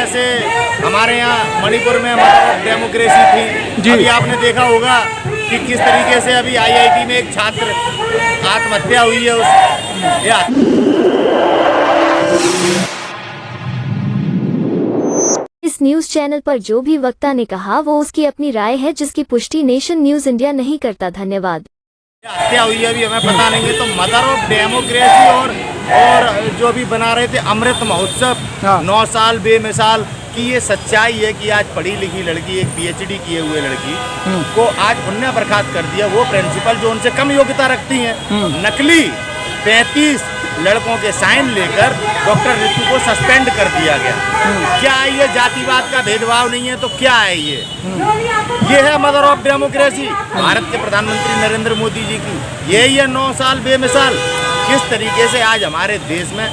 जैसे हमारे यहाँ मणिपुर में डेमोक्रेसी थी, अभी आपने देखा होगा कि किस तरीके से अभी आईआईटी में एक छात्र आत्महत्या हुई है इस न्यूज चैनल पर जो भी वक्ता ने कहा वो उसकी अपनी राय है, जिसकी पुष्टि नेशन न्यूज इंडिया नहीं करता। धन्यवाद। हत्या हुई है अभी हमें पता नहीं है, तो मदर ऑफ डेमोक्रेसी और जो भी बना रहे थे अमृत महोत्सव 9 साल बेमिसाल की, ये सच्चाई है कि आज पढ़ी लिखी लड़की, एक पीएचडी किए हुए लड़की को आज उन्हें बर्खास्त कर दिया। वो प्रिंसिपल जो उनसे कम योग्यता रखती हैं, नकली 35 लड़कों के साइन लेकर डॉक्टर ऋतु को सस्पेंड कर दिया गया। क्या ये जातिवाद का भेदभाव नहीं है तो क्या है ये है मदर ऑफ डेमोक्रेसी भारत के प्रधानमंत्री नरेंद्र मोदी जी की। यही है 9 साल बेमिसाल किस तरीके से आज हमारे देश में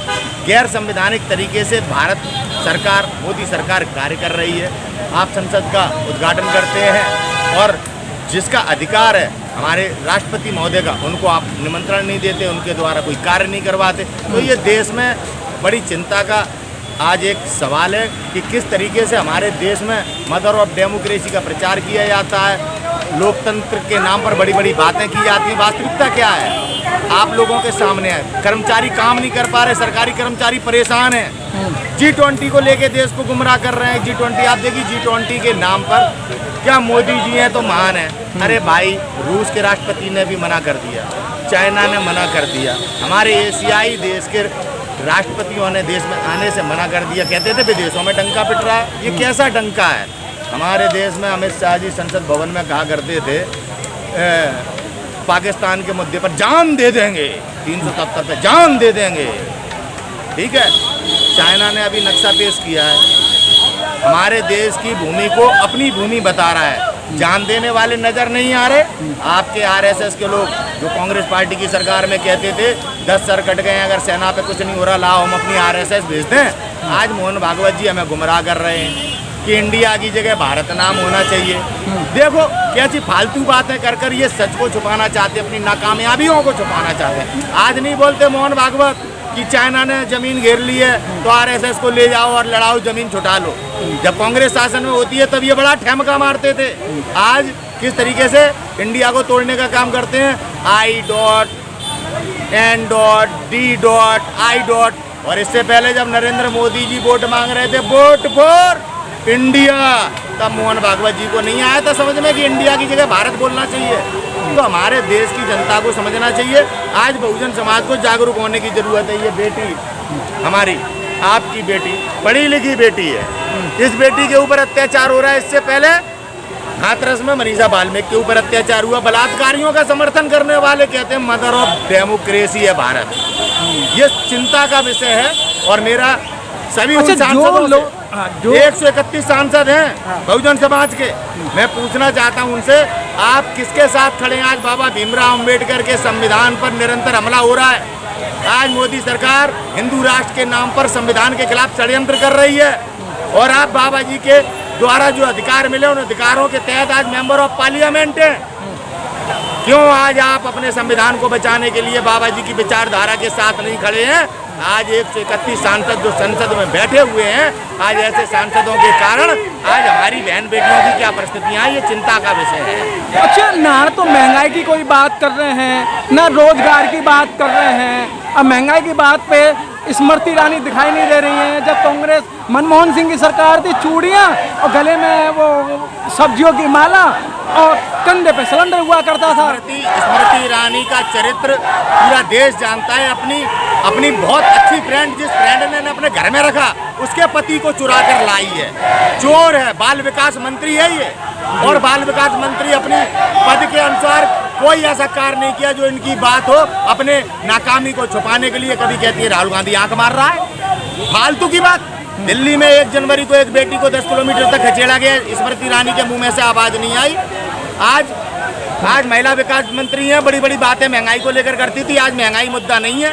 गैर संवैधानिक तरीके से भारत सरकार, मोदी सरकार कार्य कर रही है। आप संसद का उद्घाटन करते हैं और जिसका अधिकार है हमारे राष्ट्रपति महोदय का, उनको आप निमंत्रण नहीं देते, उनके द्वारा कोई कार्य नहीं करवाते। तो ये देश में बड़ी चिंता का आज एक सवाल है कि किस तरीके से हमारे देश में मदर ऑफ डेमोक्रेसी का प्रचार किया जाता है, लोकतंत्र के नाम पर बड़ी बड़ी बातें की जाती हैं। वास्तविकता क्या है आप लोगों के सामने है। कर्मचारी काम नहीं कर पा रहे, सरकारी कर्मचारी परेशान हैं। G20 को लेके देश को गुमराह कर रहे हैं। G20 आप देखिए, G20 के नाम पर क्या मोदी जी हैं तो महान है। अरे भाई, रूस के राष्ट्रपति ने भी मना कर दिया, चाइना ने मना कर दिया, हमारे एशियाई देश के राष्ट्रपतियों ने देश में आने से मना कर दिया। कहते थे विदेशों में डंका पिट रहा है, ये कैसा डंका है। हमारे देश में अमित शाह जी संसद भवन में कहा करते थे पाकिस्तान के मुद्दे पर जान दे देंगे, 370 पे जान दे देंगे। ठीक है, चाइना ने अभी नक्शा पेश किया है, हमारे देश की भूमि को अपनी भूमि बता रहा है। जान देने वाले नजर नहीं आ रहे। आपके आरएसएस के लोग जो कांग्रेस पार्टी की सरकार में कहते थे 10 सर कट गए, अगर सेना पे कुछ नहीं हो रहा लाओ हम अपनी आरएसएस भेज दें। आज मोहन भागवत जी हमें गुमराह कर रहे हैं कि इंडिया की जगह भारत नाम होना चाहिए। देखो कैसी फालतू बातें कर ये सच को छुपाना चाहते हैं, अपनी नाकामयाबियों को छुपाना चाहते हैं। आज नहीं बोलते मोहन भागवत कि चाइना ने जमीन घेर ली है तो आरएसएस को ले जाओ और लड़ाओ, जमीन छुटा लो। जब कांग्रेस शासन में होती है तब ये बड़ा ठमका मारते थे। आज किस तरीके से इंडिया को तोड़ने का काम करते हैं। I.N.D.I. और इससे पहले जब नरेंद्र मोदी जी वोट मांग रहे थे, वोट फॉर इंडिया, तब मोहन भागवत जी को नहीं आया था समझ में कि इंडिया की जगह भारत बोलना चाहिए। तो हमारे देश की जनता को समझना चाहिए, आज बहुजन समाज को जागरूक होने की जरूरत है। ये बेटी हमारी, आपकी बेटी, पढ़ी लिखी बेटी है, इस बेटी के ऊपर अत्याचार हो रहा है। इससे पहले हाथरस में मनीषा बाल्मीकि के ऊपर अत्याचार हुआ। बलात्कारियों का समर्थन करने वाले कहते हैं मदर ऑफ डेमोक्रेसी है भारत। ये चिंता का विषय है। और मेरा सभी सांसदों जो 131 सांसद हैं बहुजन समाज के, मैं पूछना चाहता हूं उनसे, आप किसके साथ खड़े हैं। आज बाबा भीमराव अंबेडकर के संविधान पर निरंतर हमला हो रहा है। आज मोदी सरकार हिंदू राष्ट्र के नाम पर संविधान के खिलाफ षड्यंत्र कर रही है। और आप बाबा जी के द्वारा जो अधिकार मिले उन अधिकारों के तहत आज मेंबर ऑफ पार्लियामेंट हैं। क्यों आज आप अपने संविधान को बचाने के लिए बाबा जी की विचारधारा के साथ नहीं खड़े हैं। आज 131 सांसद जो संसद में बैठे हुए हैं, आज ऐसे सांसदों के कारण आज हमारी बहन बेटियों की क्या परिस्थितियां, ये चिंता का विषय है। अच्छा, ना तो महंगाई की कोई बात कर रहे हैं, ना रोजगार की बात कर रहे हैं। अब महंगाई की बात पे स्मृति ईरानी दिखाई नहीं दे रही हैं। जब कांग्रेस मनमोहन सिंह की सरकार थी, चूड़ियाँ और गले में वो सब्जियों की माला और कंधे पे सिलेंडर हुआ करता था। स्मृति ईरानी का चरित्र पूरा देश जानता है। अपनी बहुत अच्छी फ्रेंड, जिस फ्रेंड ने अपने घर में रखा, उसके पति को चुरा कर लाई है। चोर है, बाल विकास मंत्री है ये। और बाल विकास मंत्री अपनी पद के अनुसार कोई ऐसा कार्य नहीं किया जो इनकी बात हो। अपने नाकामी को छुपाने के लिए कभी कहती है राहुल गांधी आंख मार रहा है, फालतू की बात। दिल्ली में 1 जनवरी को एक बेटी को 10 किलोमीटर तक खसेड़ा गया, स्मृति ईरानी के मुंह में से आवाज नहीं आई। आज महिला विकास मंत्री हैं, बड़ी बड़ी बातें महंगाई को लेकर करती थी। आज महंगाई मुद्दा नहीं है।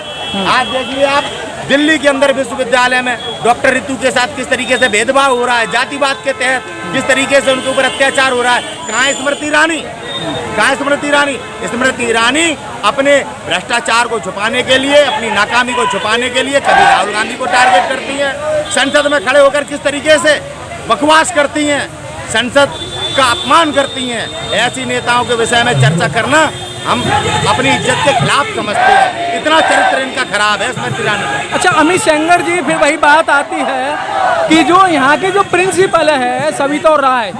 आज देखिए आप दिल्ली के अंदर विश्वविद्यालय में डॉक्टर ऋतु के साथ किस तरीके से भेदभाव हो रहा है, जातिवाद के तहत किस तरीके से उनके ऊपर अत्याचार हो रहा है। कहाँ है स्मृति ईरानी। कहाँ है स्मृति ईरानी? स्मृति ईरानी अपने भ्रष्टाचार को छुपाने के लिए, अपनी नाकामी को छुपाने के लिए कभी राहुल गांधी को टारगेट करती हैं, संसद में खड़े होकर किस तरीके से बकवास करती हैं, संसद का अपमान करती हैं। ऐसी नेताओं के विषय में चर्चा करना हम अपनी इज्जत के खिलाफ समझते हैं। इतना चरित्र इनका खराब है स्मृति ईरानी का। अच्छा, अमित सेंगर जी, फिर वही बात आती है कि जो यहाँ की जो प्रिंसिपल है सविता राय,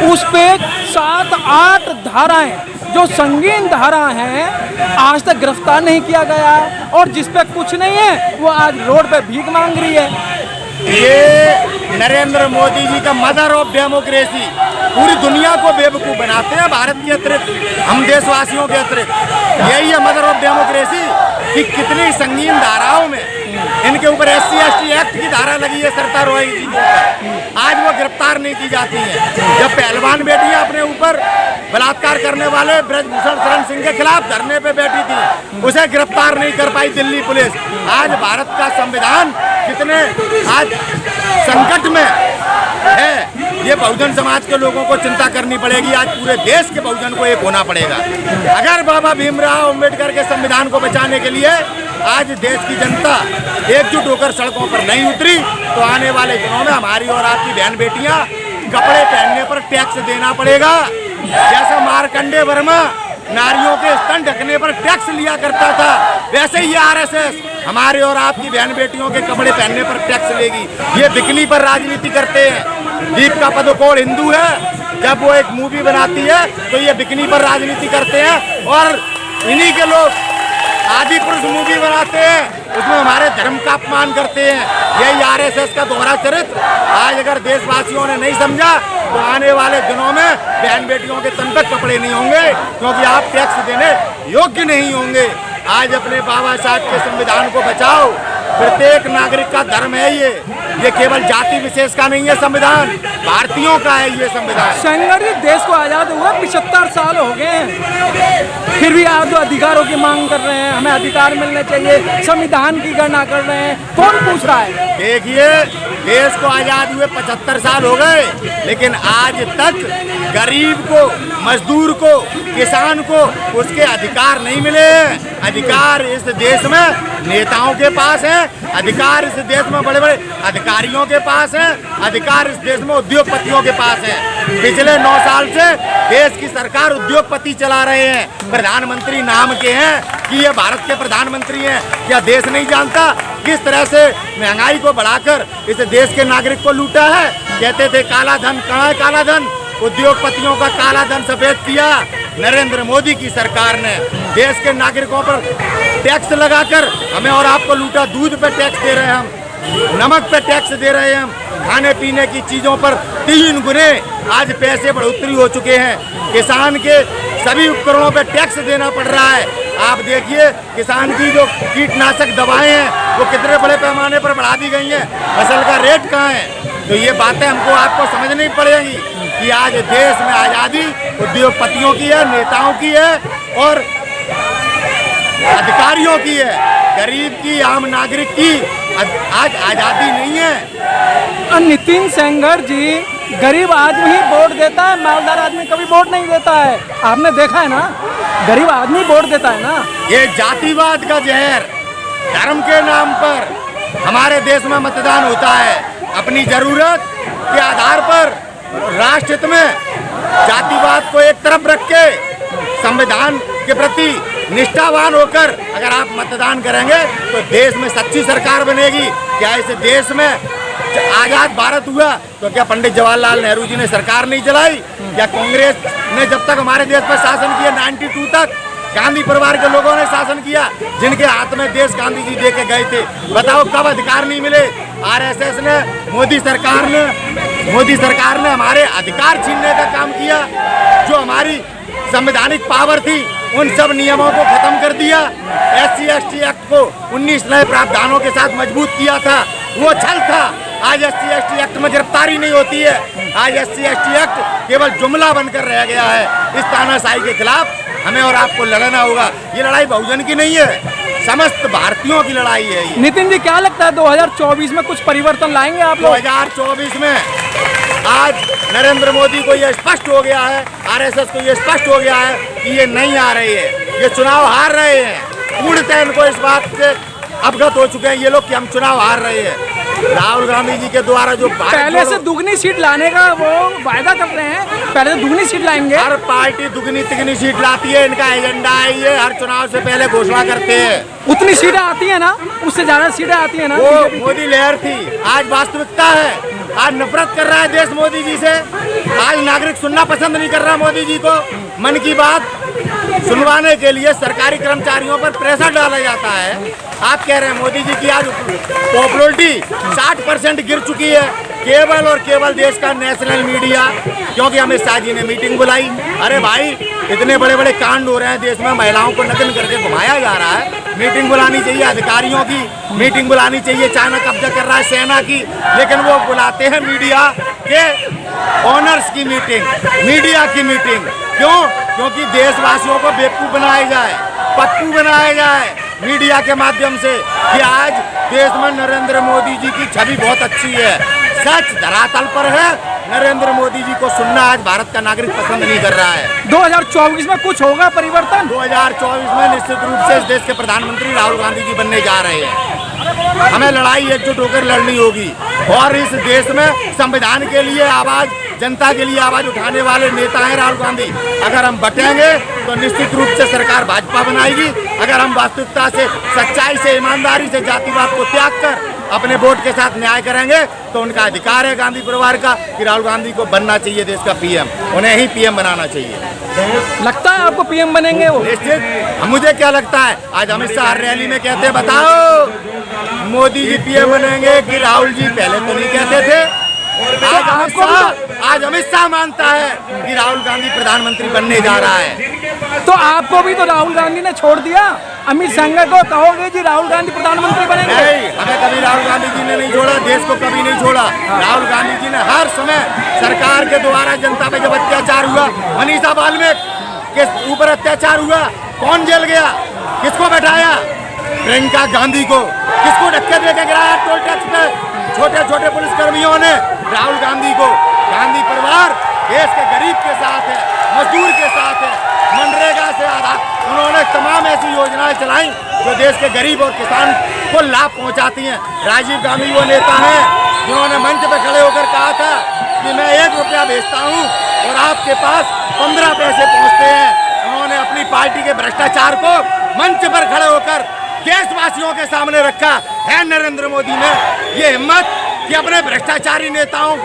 उस पे 7-8 धाराएं जो संगीन धारा हैं आज तक गिरफ्तार नहीं किया गया है, और जिस पे कुछ नहीं है वो आज रोड पे भीख मांग रही है। ये नरेंद्र मोदी जी का मदर ऑफ डेमोक्रेसी पूरी दुनिया को बेवकूफ़ बनाते हैं, भारत के अतिरिक्त, हम देशवासियों के अतिरिक्त। यही है मदर ऑफ डेमोक्रेसी कि कितनी संगीन धाराओं में इनके ऊपर SC/ST एक्ट की धारा लगी है सरिता रॉय जी के ऊपर, आज वो गिरफ्तार नहीं की जाती हैं। जब पहलवान बेटियां अपने ऊपर बलात्कार करने वाले ब्रजभूषण शरण सिंह के खिलाफ धरने पे बैठी थी, उसे गिरफ्तार नहीं कर पाई दिल्ली पुलिस। आज भारत का संविधान कितने आज संकट में है, ये बहुजन समाज के लोगों को चिंता करनी पड़ेगी। आज पूरे देश के बहुजन को एक होना पड़ेगा। अगर बाबा भीमराव अम्बेडकर के संविधान को बचाने के लिए आज देश की जनता एकजुट होकर सड़कों पर नहीं उतरी, तो आने वाले दिनों में हमारी और आपकी बहन बेटियां कपड़े पहनने पर टैक्स देना पड़ेगा। जैसा मार्कंडे वर्मा नारियों के स्तन ढकने पर टैक्स लिया करता था, वैसे ही RSS हमारे और आपकी बहन बेटियों के कपड़े पहनने पर टैक्स लेगी। ये बिकनी पर राजनीति करते हैं। दीपिका पादुकोण हिंदू है, जब वो एक मूवी बनाती है तो ये बिकनी पर राजनीति करते हैं, और इन्हीं के लोग आदि पुरुष मूवी बनाते हैं, उसमें हमारे धर्म का अपमान करते हैं। यही RSS का दोहरा चरित्र आज अगर देशवासियों ने नहीं समझा तो आने वाले दिनों में बहन बेटियों के तन पर कपड़े नहीं होंगे, क्योंकि आप टैक्स देने योग्य नहीं होंगे। आज अपने बाबा साहब के संविधान को बचाओ, प्रत्येक नागरिक का धर्म है ये केवल जाति विशेष का नहीं है संविधान, भारतीयों का है ये संविधान। सेंगर जी, देश को आज़ाद हुआ 75 साल हो गए हैं, फिर भी आप जो अधिकारों की मांग कर रहे हैं, हमें अधिकार मिलने चाहिए, संविधान की गणना कर रहे हैं, कौन पूछ रहा है? देखिए, देश को आज़ाद हुए 75 साल हो गए, लेकिन आज तक गरीब को, मजदूर को, किसान को उसके अधिकार नहीं मिले हैं। अधिकार इस देश में नेताओं के पास है, अधिकार इस देश में बड़े बड़े अधिकारियों के पास है, अधिकार इस देश में उद्योगपतियों के पास है। पिछले 9 साल से देश की सरकार उद्योगपति चला रहे हैं, प्रधानमंत्री नाम के हैं कि ये भारत के प्रधानमंत्री हैं। क्या देश नहीं जानता किस तरह से महंगाई को बढ़ाकर इस देश के नागरिक को लूटा है? कहते थे काला धन, कहाँ है काला धन? उद्योगपतियों का काला धन सफेद किया नरेंद्र मोदी की सरकार ने। देश के नागरिकों पर टैक्स लगाकर हमें और आपको लूटा। दूध पे टैक्स दे रहे हैं हम, नमक पे टैक्स दे रहे हैं हम, खाने पीने की चीज़ों पर 3 गुने आज पैसे बढ़ोतरी हो चुके हैं। किसान के सभी उपकरणों पे टैक्स देना पड़ रहा है। आप देखिए, किसान की जो कीटनाशक दवाएं हैं वो कितने बड़े पैमाने पर बढ़ा दी गई हैं, फसल का रेट कहाँ है? तो ये बातें हमको आपको समझनी पड़ेगी कि आज देश में आज़ादी उद्योगपतियों की है, नेताओं की है और अधिकारियों की है, गरीब की, आम नागरिक की आज आज़ादी नहीं है। नितिन सेंगर जी, गरीब आदमी ही वोट देता है, मालदार आदमी कभी वोट नहीं देता है। आपने देखा है ना, गरीब आदमी वोट देता है ना। ये जातिवाद का जहर, धर्म के नाम पर हमारे देश में मतदान होता है। अपनी जरूरत के आधार पर राष्ट्र हित में जातिवाद को एक तरफ रख के संविधान के प्रति निष्ठावान होकर अगर आप मतदान करेंगे तो देश में सच्ची सरकार बनेगी। क्या इस देश में आज़ाद भारत हुआ तो क्या पंडित जवाहरलाल नेहरू जी ने सरकार नहीं चलाई? क्या कांग्रेस ने जब तक हमारे देश पर शासन किया 92 तक गांधी परिवार के लोगों ने शासन किया, जिनके हाथ में देश गांधी जी दे के गए थे? बताओ कब अधिकार नहीं मिले? RSS ने, मोदी सरकार ने हमारे अधिकार छीनने का काम किया। जो हमारी संवैधानिक पावर थी उन सब नियमों को खत्म कर दिया। SC/ST एक्ट को 19 नए प्रावधानों के साथ मजबूत किया था, वो छल था। आज SC/ST एक्ट में गिरफ्तारी नहीं होती है। आज SC/ST एक्ट केवल जुमला बनकर रह गया है। इस तानाशाही के खिलाफ हमें और आपको लड़ना होगा। ये लड़ाई बहुजन की नहीं है, समस्त भारतीयों की लड़ाई है ये। नितिन जी, क्या लगता है 2024 में कुछ परिवर्तन लाएंगे आप लोग? 2024 में आज नरेंद्र मोदी को ये स्पष्ट हो गया है, आरएसएस को ये स्पष्ट हो गया है कि ये नहीं आ रहे हैं, ये चुनाव हार रहे हैं। पूर्णतः इनको इस बात से अवगत हो चुके हैं ये लोग कि हम चुनाव हार रहे हैं। राहुल गांधी जी के द्वारा जो पहले से दुगनी सीट लाने का वो वायदा कर रहे हैं, पहले से दुगनी सीट लाएंगे। हर पार्टी दुगनी तिगनी सीट लाती है, इनका एजेंडा है, ये हर चुनाव से पहले घोषणा करते हैं। उतनी सीटें आती है ना, उससे ज्यादा सीटें आती है ना। वो मोदी लहर थी, आज वास्तविकता है। आज नफरत कर रहा है देश मोदी जी से। आज नागरिक सुनना पसंद नहीं कर रहा मोदी जी को। मन की बात सुनवाने के लिए सरकारी कर्मचारियों पर प्रेशर डाला जाता है। आप कह रहे हैं मोदी जी की आज पॉपुलरिटी 60% गिर चुकी है, केवल और केवल देश का नेशनल मीडिया, क्योंकि अमित शाह जी ने मीटिंग बुलाई। अरे भाई, इतने बड़े बड़े कांड हो रहे हैं देश में, महिलाओं को नग्न करके घुमाया जा रहा है। मीटिंग बुलानी चाहिए अधिकारियों की, मीटिंग बुलानी चाहिए, चाइना कब्जा कर रहा है सेना की, लेकिन वो बुलाते हैं मीडिया के ऑनर्स की मीटिंग, मीडिया की मीटिंग। क्यों? क्योंकि देशवासियों को बेवकूफ़ बनाया जाए, पप्पू बनाया जाए मीडिया के माध्यम से कि आज देश में नरेंद्र मोदी जी की छवि बहुत अच्छी है। सच धरातल पर है, नरेंद्र मोदी जी को सुनना आज भारत का नागरिक पसंद नहीं कर रहा है। 2024 में कुछ होगा परिवर्तन? 2024 में निश्चित रूप से इस देश के प्रधानमंत्री राहुल गांधी जी बनने जा रहे हैं। हमें लड़ाई एकजुट होकर लड़नी होगी और इस देश में संविधान के लिए आवाज, जनता के लिए आवाज उठाने वाले नेता हैं राहुल गांधी। अगर हम बटेंगे तो निश्चित रूप से सरकार भाजपा बनाएगी। अगर हम वास्तविकता से, सच्चाई से, ईमानदारी से, जातिवाद को त्याग कर अपने वोट के साथ न्याय करेंगे तो उनका अधिकार है गांधी परिवार का कि राहुल गांधी को बनना चाहिए देश का पीएम, उन्हें ही पीएम बनाना चाहिए। लगता है आपको पीएम बनेंगे वो? निश्चित। मुझे क्या लगता है, आज अमित शाह रैली में कहते हैं बताओ मोदी जी पीएम बनेंगे कि राहुल जी, पहले तो नहीं कहते थे। आज अमित शाह मानता है कि राहुल गांधी प्रधानमंत्री बनने जा रहा है। तो आपको भी तो राहुल गांधी ने छोड़ दिया, अमित शाह को कहोगे जी राहुल गांधी प्रधानमंत्री बनेंगे? नहीं, हमें कभी राहुल गांधी जी ने नहीं छोड़ा, देश को कभी नहीं छोड़ा। राहुल गांधी जी ने हर समय सरकार के द्वारा जनता पे जब अत्याचार हुआ, मनीषा बाल्मीकि के ऊपर अत्याचार हुआ, कौन जेल गया, किसको बैठाया? प्रियंका गांधी को। किसको धक्के देके गिराया टोल टैक्स पे? छोटे छोटे पुलिसकर्मियों ने राहुल गांधी को। गांधी परिवार देश के गरीब के साथ है, मजदूर के साथ है। मनरेगा से आधार उन्होंने तमाम ऐसी योजनाएं चलाई जो देश के गरीब और किसान को लाभ पहुंचाती हैं। राजीव गांधी वो नेता हैं जिन्होंने मंच पर खड़े होकर कहा था कि मैं 1 रुपया भेजता हूं और आपके पास 15 पैसे पहुंचते हैं। उन्होंने अपनी पार्टी के भ्रष्टाचार को मंच पर खड़े होकर देशवासियों के सामने रखा है। नरेंद्र मोदी ने ये हिम्मत कि अपने भ्रष्टाचारी नेताओं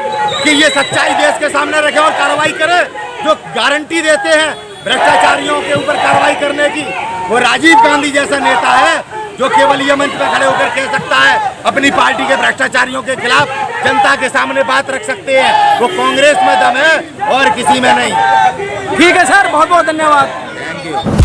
की ये सच्चाई देश के सामने रखे और कार्रवाई करे, जो गारंटी देते हैं भ्रष्टाचारियों के ऊपर कार्रवाई करने की। वो राजीव गांधी जैसा नेता है जो केवल ये मंच पर खड़े होकर कह सकता है अपनी पार्टी के भ्रष्टाचारियों के खिलाफ जनता के सामने बात रख सकते हैं। वो कांग्रेस में दम है और किसी में नहीं। ठीक है सर, बहुत बहुत धन्यवाद। Thank you.